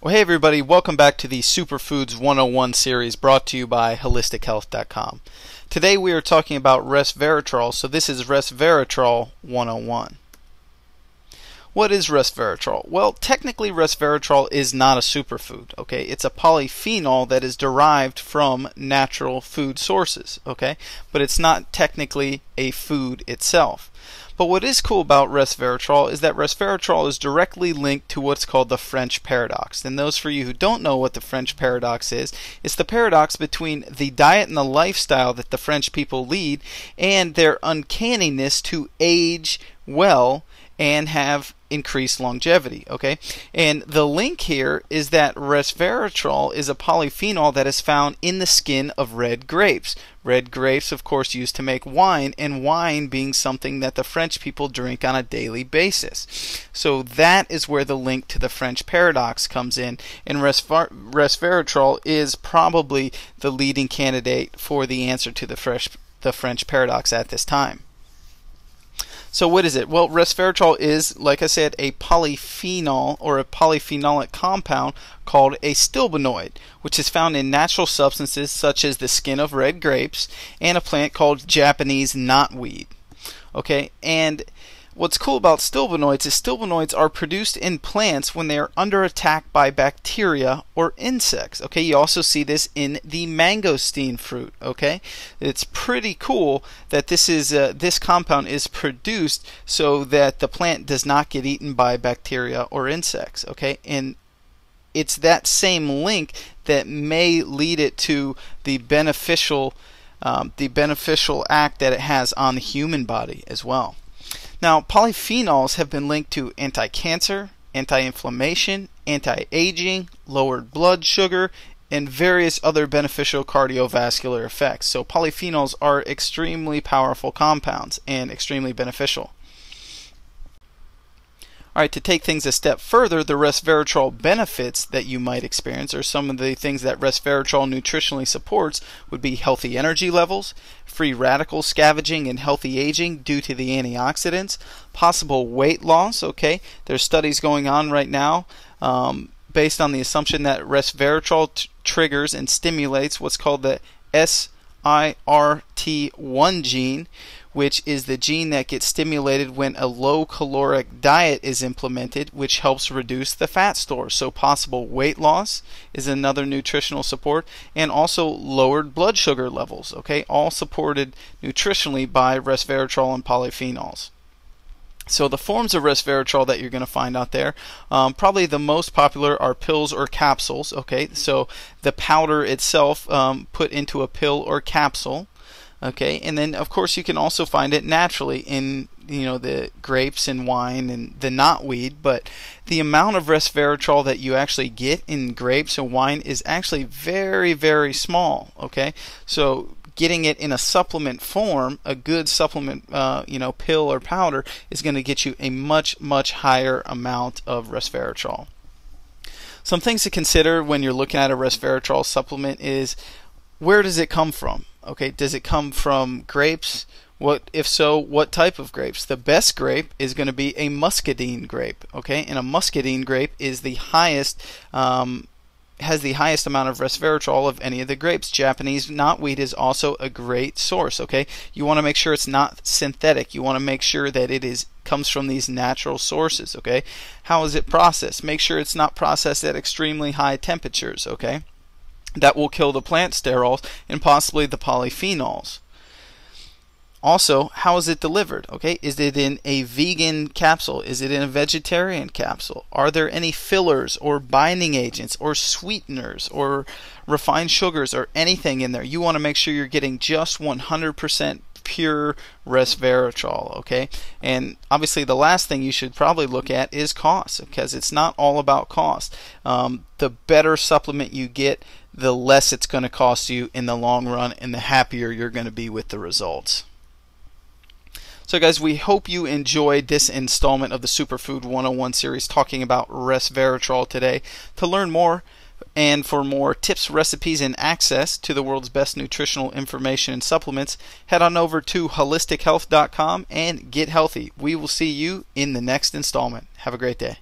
Well, hey everybody, welcome back to the Superfoods 101 series brought to you by HolistikHealth.com. Today we are talking about Resveratrol, so this is Resveratrol 101. What is Resveratrol? Well, technically Resveratrol is not a superfood, okay? It's a polyphenol that is derived from natural food sources, okay? But it's not technically a food itself. But what is cool about Resveratrol is that Resveratrol is directly linked to what's called the French paradox. And those for you who don't know what the French paradox is, it's the paradox between the diet and the lifestyle that the French people lead and their uncanniness to age well and have increased longevity, okay? And the link here is that Resveratrol is a polyphenol that is found in the skin of red grapes. Red grapes, of course, used to make wine, and wine being something that the French people drink on a daily basis. So that is where the link to the French paradox comes in, and Resveratrol is probably the leading candidate for the answer to the French paradox at this time. So what is it? Well, resveratrol is, like I said, a polyphenol or a polyphenolic compound called a stilbenoid, which is found in natural substances such as the skin of red grapes and a plant called Japanese knotweed. Okay, and what's cool about stilbenoids is stilbenoids are produced in plants when they are under attack by bacteria or insects. Okay, you also see this in the mangosteen fruit. Okay, it's pretty cool that this compound is produced so that the plant does not get eaten by bacteria or insects. Okay, and it's that same link that may lead it to the beneficial act that it has on the human body as well. Now, polyphenols have been linked to anti-cancer, anti-inflammation, anti-aging, lowered blood sugar, and various other beneficial cardiovascular effects. So polyphenols are extremely powerful compounds and extremely beneficial. Alright, to take things a step further, the resveratrol benefits that you might experience, or some of the things that resveratrol nutritionally supports, would be healthy energy levels, free radical scavenging and healthy aging due to the antioxidants, possible weight loss. Okay, there's studies going on right now based on the assumption that resveratrol triggers and stimulates what's called the SIRT1 gene, which is the gene that gets stimulated when a low caloric diet is implemented, which helps reduce the fat stores. So possible weight loss is another nutritional support, and also lowered blood sugar levels. Okay, all supported nutritionally by resveratrol and polyphenols. So the forms of resveratrol that you're going to find out there, probably the most popular are pills or capsules. Okay, so the powder itself put into a pill or capsule. Okay, and then of course you can also find it naturally in the grapes and wine and the knotweed, but the amount of resveratrol that you actually get in grapes and wine is actually very, very small. Okay, so getting it in a supplement form, a good supplement pill or powder, is going to get you a much, much higher amount of resveratrol. Some things to consider when you're looking at a resveratrol supplement is, where does it come from? Okay, does it come from grapes? If so, what type of grapes? The best grape is going to be a muscadine grape. Okay, and a muscadine grape is the highest, has the highest amount of resveratrol of any of the grapes. Japanese knotweed is also a great source. Okay, you want to make sure it's not synthetic. You want to make sure that it comes from these natural sources. Okay, how is it processed? Make sure it's not processed at extremely high temperatures. Okay, that will kill the plant sterols and possibly the polyphenols. Also, how is it delivered? Okay, is it in a vegan capsule? Is it in a vegetarian capsule? Are there any fillers or binding agents or sweeteners or refined sugars or anything in there? You want to make sure you're getting just 100% pure resveratrol. Okay, and obviously the last thing you should probably look at is cost, because it's not all about cost. The better supplement you get, the less it's going to cost you in the long run, and the happier you're going to be with the results. So guys, we hope you enjoyed this installment of the Superfood 101 series talking about resveratrol today. To learn more and for more tips, recipes, and access to the world's best nutritional information and supplements, head on over to HolistikHealth.com and get healthy. We will see you in the next installment. Have a great day.